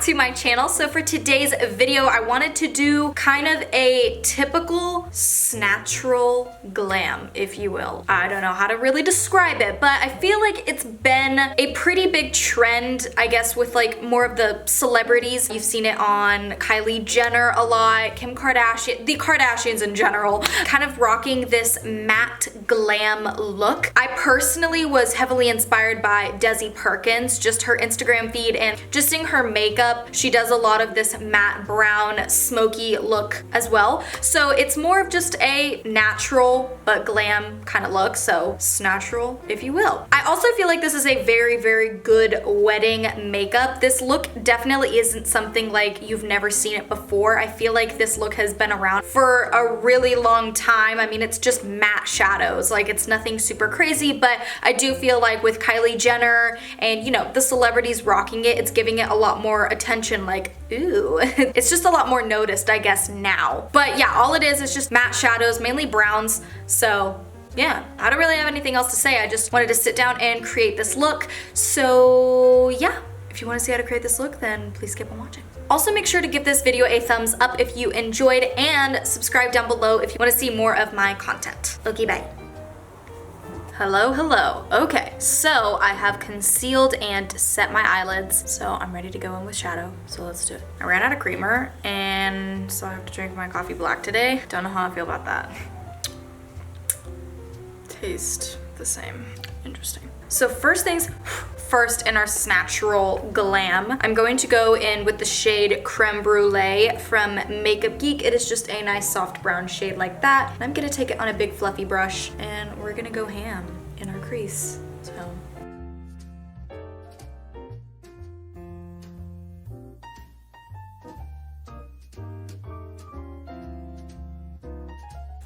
To my channel. So for today's video, I wanted to do kind of a typical natural glam, if you will. I don't know how to really describe it, but I feel like it's been a pretty big trend, I guess, with like more of the celebrities. You've seen it on Kylie Jenner a lot, Kim Kardashian, the Kardashians in general, kind of rocking this matte glam look. I personally was heavily inspired by Desi Perkins, just her Instagram feed and just seeing her makeup. She does a lot of this matte brown smoky look as well. So it's more of just a natural but glam kind of look. So snatchural, if you will. I also feel like this is a very, very good wedding makeup. This look definitely isn't something like you've never seen it before. I feel like this look has been around for a really long time. I mean, it's just matte shadows. Like, it's nothing super crazy, but I do feel like with Kylie Jenner and, you know, the celebrities rocking it, it's giving it a lot more attention. Like, ooh, it's just a lot more noticed, I guess, now. But yeah, all it is just matte shadows, mainly browns. So yeah, I don't really have anything else to say. I just wanted to sit down and create this look. So yeah, if you want to see how to create this look, then please keep on watching. Also, make sure to give this video a thumbs up if you enjoyed, and subscribe down below if you want to see more of my content. Okay, bye. Hello, hello. Okay, so I have concealed and set my eyelids, so I'm ready to go in with shadow, so let's do it. I ran out of creamer, and so I have to drink my coffee black today. Don't know how I feel about that. Taste the same. Interesting. So first things first, in our natural glam, I'm going to go in with the shade Creme Brûlée from Geek. It is just a nice soft brown shade like that. And I'm gonna take it on a big fluffy brush, and we're gonna go ham in our crease. So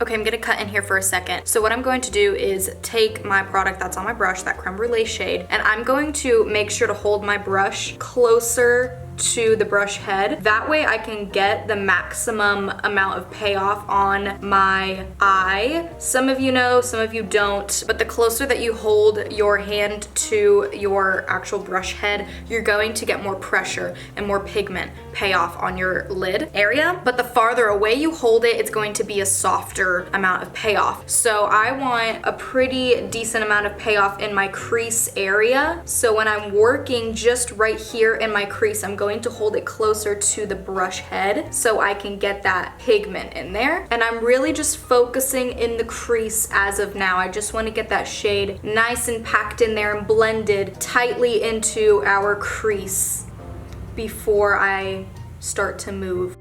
okay, I'm gonna cut in here for a second. So what I'm going to do is take my product that's on my brush, that Creme Brûlée shade, and I'm going to make sure to hold my brush closer to the brush head. That way I can get the maximum amount of payoff on my eye. Some of you know, some of you don't, but the closer that you hold your hand to your actual brush head, you're going to get more pressure and more pigment payoff on your lid area. But the farther away you hold it, it's going to be a softer amount of payoff. So I want a pretty decent amount of payoff in my crease area. So when I'm working just right here in my crease, I'm going to hold it closer to the brush head so I can get that pigment in there. And I'm really just focusing in the crease as of now. I just want to get that shade nice and packed in there and blended tightly into our crease before I start to move.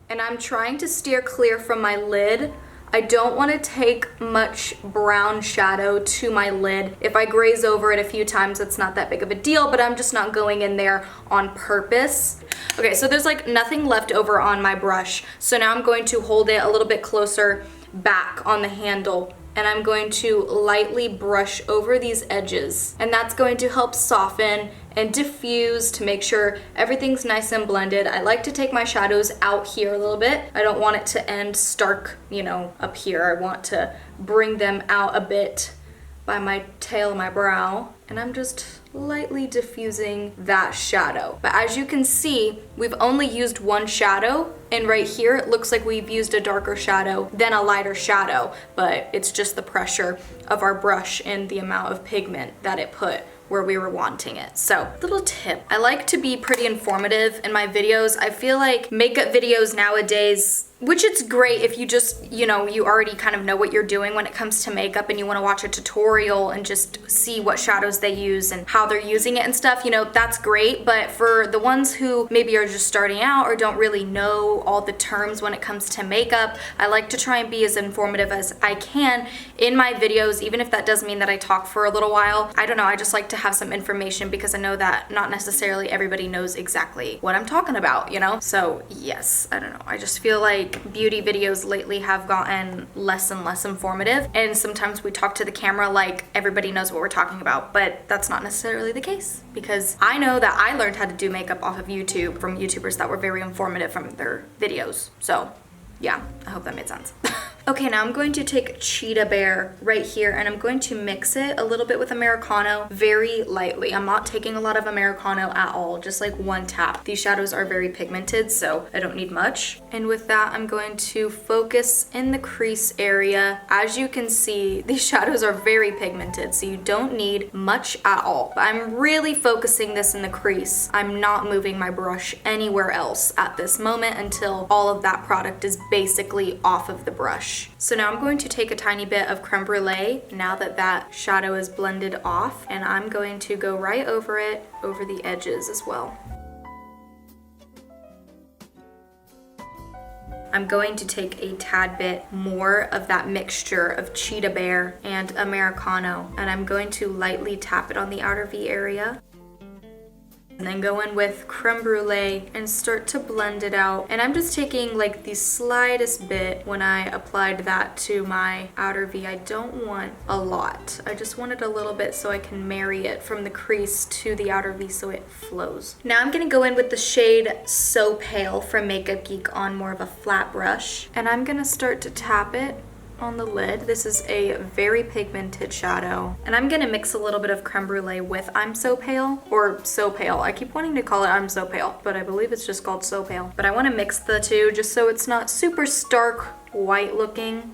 And I'm trying to steer clear from my lid. I don't want to take much brown shadow to my lid. If I graze over it a few times, it's not that big of a deal, but I'm just not going in there on purpose. Okay, so there's like nothing left over on my brush. So now I'm going to hold it a little bit closer back on the handle, and I'm going to lightly brush over these edges. And that's going to help soften and diffuse to make sure everything's nice and blended. I like to take my shadows out here a little bit. I don't want it to end stark, you know, up here. I want to bring them out a bit by my tail of my brow. And I'm just lightly diffusing that shadow. But as you can see, we've only used one shadow, and right here it looks like we've used a darker shadow than a lighter shadow, but it's just the pressure of our brush and the amount of pigment that it put where we were wanting it. So, little tip. I like to be pretty informative in my videos. I feel like makeup videos nowadays, which it's great if you just, you know, you already kind of know what you're doing when it comes to makeup and you want to watch a tutorial and just see what shadows they use and how they're using it and stuff, you know, that's great. But for the ones who maybe are just starting out or don't really know all the terms when it comes to makeup, I like to try and be as informative as I can in my videos, even if that does mean that I talk for a little while. I don't know, I just like to have some information because I know that not necessarily everybody knows exactly what I'm talking about, you know? So yes, I don't know, I just feel like like beauty videos lately have gotten less and less informative, and sometimes we talk to the camera like everybody knows what we're talking about, but that's not necessarily the case, because I know that I learned how to do makeup off of YouTube from YouTubers that were very informative from their videos. So yeah, I hope that made sense. Okay, now I'm going to take Cheetah Bear right here, and I'm going to mix it a little bit with Americano very lightly. I'm not taking a lot of Americano at all, just like one tap. These shadows are very pigmented, so I don't need much. And with that, I'm going to focus in the crease area. As you can see, these shadows are very pigmented, so you don't need much at all. But I'm really focusing this in the crease. I'm not moving my brush anywhere else at this moment until all of that product is basically off of the brush. So now I'm going to take a tiny bit of Creme Brûlée now that that shadow is blended off, and I'm going to go right over it, over the edges as well. I'm going to take a tad bit more of that mixture of Cheetah Bear and Americano, and I'm going to lightly tap it on the outer V area. And then go in with Creme Brûlée and start to blend it out. And I'm just taking like the slightest bit when I applied that to my outer V. I don't want a lot. I just wanted a little bit so I can marry it from the crease to the outer V so it flows. Now I'm gonna go in with the shade So Pale from Makeup Geek on more of a flat brush. And I'm gonna start to tap it on the lid. This is a very pigmented shadow, and I'm gonna mix a little bit of Creme Brûlée with I'm So Pale, or So Pale. I keep wanting to call it I'm So Pale, but I believe it's just called So Pale. But I want to mix the two just so it's not super stark white looking.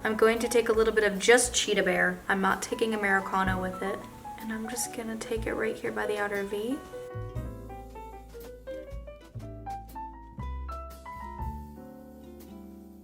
I'm going to take a little bit of just Cheetah Bear. I'm not taking Americano with it. And I'm just gonna take it right here by the outer V.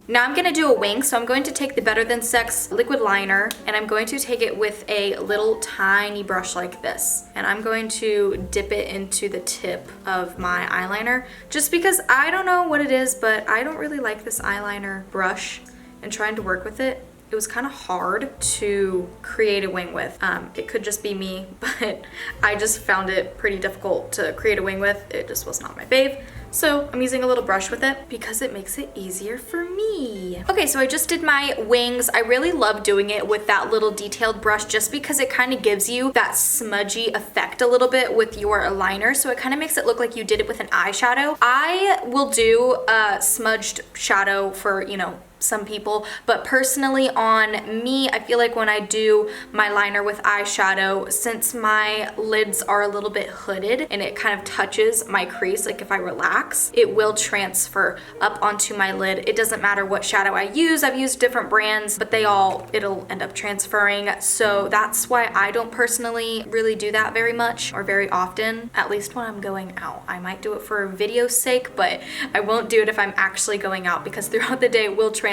Now I'm gonna do a wing, so I'm going to take the Better Than Sex liquid liner, and I'm going to take it with a little tiny brush like this. And I'm going to dip it into the tip of my eyeliner, just because I don't know what it is, but I don't really like this eyeliner brush, and trying to work with it, it was kind of hard to create a wing with. It could just be me, but I just found it pretty difficult to create a wing with. It just was not my fave. So I'm using a little brush with it because it makes it easier for me. Okay, so I just did my wings. I really love doing it with that little detailed brush just because it kind of gives you that smudgy effect a little bit with your liner. So it kind of makes it look like you did it with an eyeshadow. I will do a smudged shadow for, you know, some people, but personally on me, I feel like when I do my liner with eyeshadow, since my lids are a little bit hooded and it kind of touches my crease, like if I relax, it will transfer up onto my lid. It doesn't matter what shadow I use. I've used different brands, but it'll end up transferring. So that's why I don't personally really do that very much or very often, at least when I'm going out. I might do it for video's sake, but I won't do it if I'm actually going out because throughout the day it will transfer.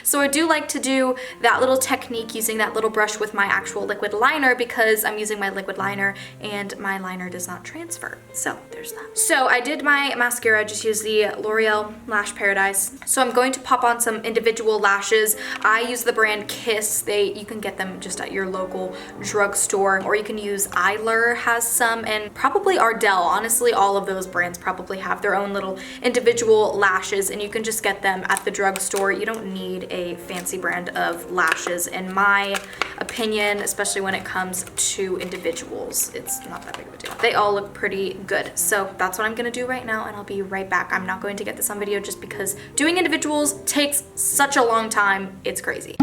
So I do like to do that little technique using that little brush with my actual liquid liner because I'm using my liquid liner and my liner does not transfer. So there's that. So I did my mascara, I just used the L'Oreal Lash Paradise. So I'm going to pop on some individual lashes. I use the brand Kiss. You can get them just at your local drugstore, or you can use Eyelure has some, and probably Ardell. Honestly, all of those brands probably have their own little individual lashes, and you can just get them at the drugstore. You don't need a fancy brand of lashes in my opinion, especially when it comes to individuals. It's not that big of a deal. They all look pretty good. So that's what I'm gonna do right now, and I'll be right back. I'm not going to get this on video just because doing individuals takes such a long time. It's crazy.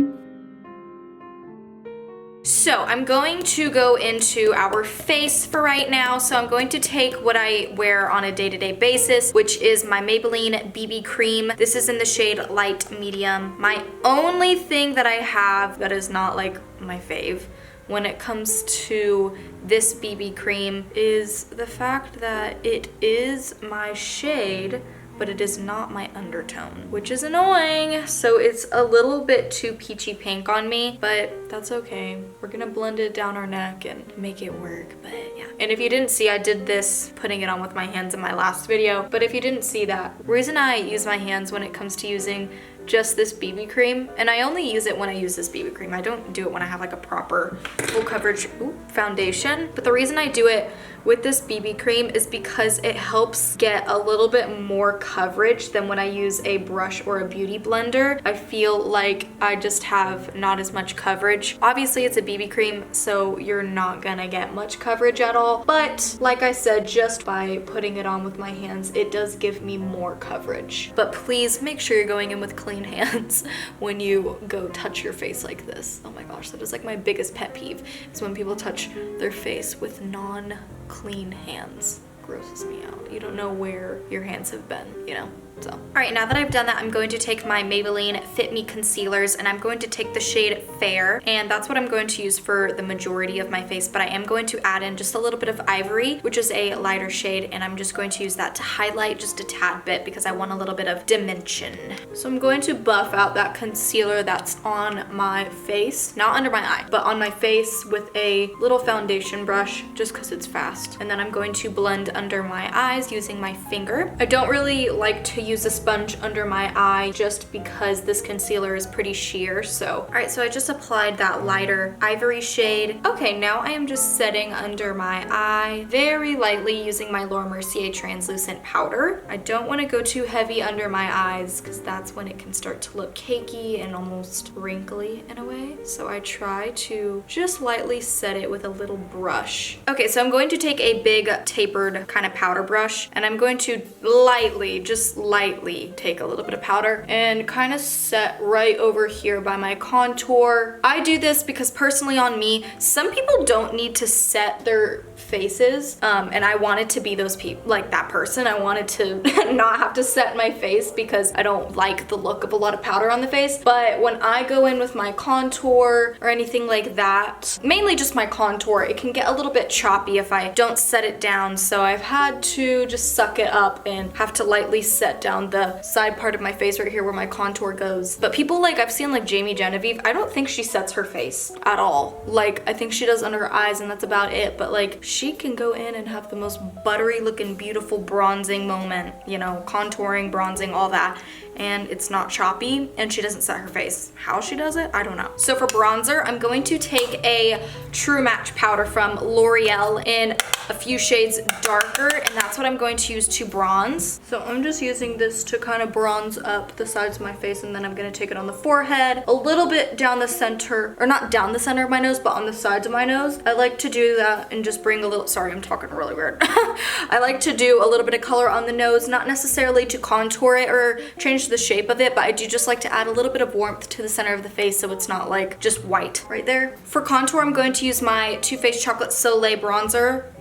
So I'm going to go into our face for right now. So I'm going to take what I wear on a day-to-day basis, which is my Maybelline BB cream. This is in the shade light medium. My only thing that I have that is not like my fave when it comes to this BB cream is the fact that it is my shade, but it is not my undertone, which is annoying. So it's a little bit too peachy pink on me, but that's okay. We're gonna blend it down our neck and make it work, but yeah. And if you didn't see, I did this putting it on with my hands in my last video, but if you didn't see that, the reason I use my hands when it comes to using just this BB cream, and I only use it when I use this BB cream. I don't do it when I have like a proper full coverage foundation. But the reason I do it with this BB cream is because it helps get a little bit more coverage than when I use a brush or a beauty blender. I feel like I just have not as much coverage. Obviously it's a BB cream, so you're not gonna get much coverage at all. But like I said, just by putting it on with my hands, it does give me more coverage. But please make sure you're going in with clean hands when you go touch your face like this. Oh my gosh, that is like my biggest pet peeve, is when people touch their face with non-clean hands. Grosses me out. You don't know where your hands have been, you know? So, all right, now that I've done that, I'm going to take my Maybelline Fit Me concealers, and I'm going to take the shade Fair, and that's what I'm going to use for the majority of my face, but I am going to add in just a little bit of Ivory, which is a lighter shade, and I'm just going to use that to highlight just a tad bit because I want a little bit of dimension. So I'm going to buff out that concealer that's on my face, not under my eye, but on my face with a little foundation brush, just because it's fast. And then I'm going to blend under my eyes using my finger. I don't really like to use a sponge under my eye just because this concealer is pretty sheer. So, all right, so I just applied that lighter Ivory shade. Okay, now I am just setting under my eye very lightly using my Laura Mercier translucent powder. I don't want to go too heavy under my eyes because that's when it can start to look cakey and almost wrinkly in a way. So I try to just lightly set it with a little brush. Okay, so I'm going to take a big tapered kind of powder brush, and I'm going to lightly, just lightly take a little bit of powder and kind of set right over here by my contour. I do this because personally on me, some people don't need to set their faces, and I wanted to be those people, like that person. I wanted to not have to set my face because I don't like the look of a lot of powder on the face. But when I go in with my contour or anything like that, mainly just my contour, it can get a little bit choppy if I don't set it down. So I've had to just suck it up and have to lightly set down the side part of my face right here where my contour goes. But people, like I've seen like Jamie Genevieve, I don't think she sets her face at all. Like I think she does under her eyes and that's about it. But like she can go in and have the most buttery looking beautiful bronzing moment, you know, contouring, bronzing, all that, and it's not choppy, and she doesn't set her face. How she does it, I don't know. So for bronzer, I'm going to take a True Match powder from L'Oreal in a few shades darker, and that's what I'm going to use to bronze. So I'm just using this to kind of bronze up the sides of my face, and then I'm gonna take it on the forehead, a little bit down the center, or not down the center of my nose, but on the sides of my nose. I like to do that and just bring a little, sorry, I'm talking really weird. I like to do a little bit of color on the nose, not necessarily to contour it or change the shape of it, but I do just like to add a little bit of warmth to the center of the face so it's not like just white right there. For contour, I'm going to use my Too Faced Chocolate Soleil bronzer.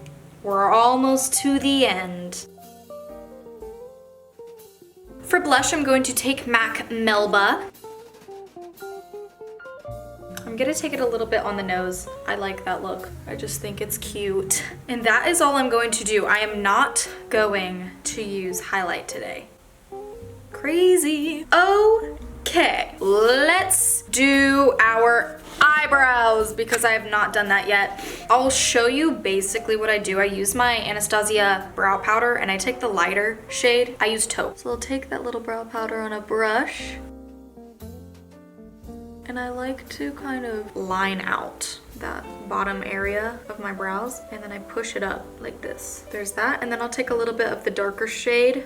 We're almost to the end. For blush, I'm going to take MAC Melba. I'm gonna take it a little bit on the nose. I like that look. I just think it's cute. And that is all I'm going to do. I am not going to use highlight today. Crazy. Okay, let's do our eyebrows because I have not done that yet. I'll show you basically what I do. I use my Anastasia brow powder and I take the lighter shade. I use Taupe. So I'll take that little brow powder on a brush and I like to kind of line out that bottom area of my brows and then I push it up like this. There's that, and then I'll take a little bit of the darker shade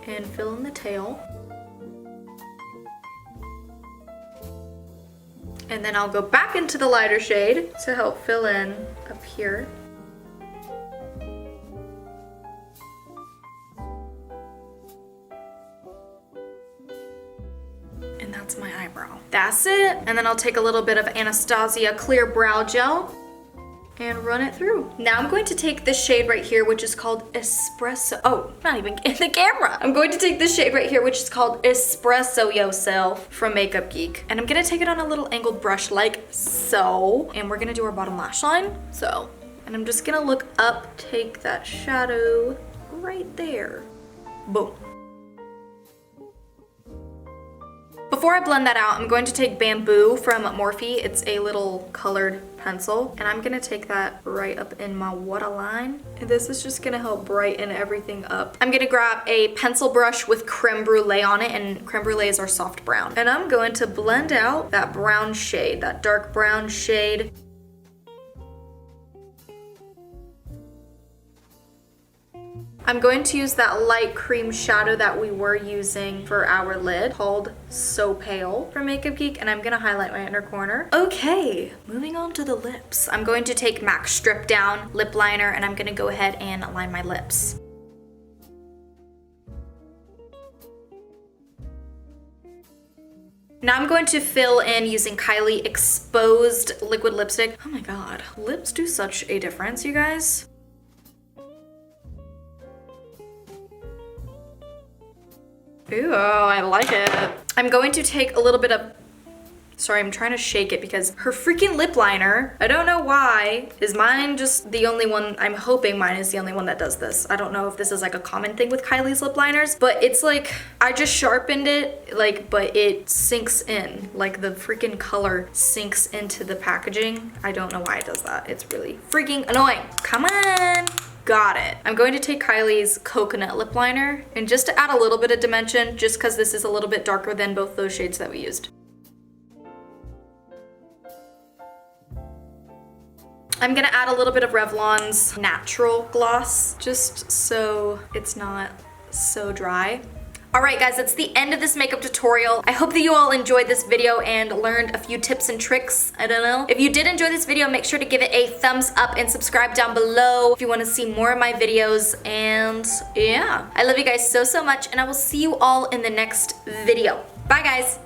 and fill in the tail. And then I'll go back into the lighter shade to help fill in up here. And that's my eyebrow. That's it. And then I'll take a little bit of Anastasia Clear Brow Gel and run it through. Now I'm going to take this shade right here, which is called Espresso. Oh, not even in the camera. I'm going to take this shade right here, which is called Espresso Yourself from Makeup Geek. And I'm gonna take it on a little angled brush like so. And we're gonna do our bottom lash line, so. And I'm just gonna look up, take that shadow right there. Boom. before I blend that out, I'm going to take Bamboo from Morphe. It's a little colored pencil, and I'm gonna take that right up in my waterline. And this is just gonna help brighten everything up. I'm gonna grab a pencil brush with Creme Brûlée on it, and Creme Brûlée is our soft brown. And I'm going to blend out that brown shade, that dark brown shade. I'm going to use that light cream shadow that we were using for our lid called So Pale from Makeup Geek, and I'm gonna highlight my inner corner. Okay, moving on to the lips. I'm going to take MAC Stripdown lip liner, and I'm gonna go ahead and line my lips. Now I'm going to fill in using Kylie Exposed Liquid Lipstick. Oh my god, lips do such a difference, you guys. Ooh, I like it. I'm going to take a little bit of, sorry, I'm trying to shake it because her freaking lip liner, I don't know why, is mine just the only one, I'm hoping mine is the only one that does this. I don't know if this is like a common thing with Kylie's lip liners, but it's like, I just sharpened it, like, but it sinks in. Like the freaking color sinks into the packaging. I don't know why it does that. It's really freaking annoying. Come on. Got it. I'm going to take Kylie's Coconut Lip Liner, and just to add a little bit of dimension, just because this is a little bit darker than both those shades that we used. I'm gonna add a little bit of Revlon's Natural Gloss, just so it's not so dry. Alright guys, that's the end of this makeup tutorial. I hope that you all enjoyed this video and learned a few tips and tricks. I don't know. If you did enjoy this video, make sure to give it a thumbs up and subscribe down below if you want to see more of my videos. And yeah, I love you guys so much, and I will see you all in the next video. Bye guys!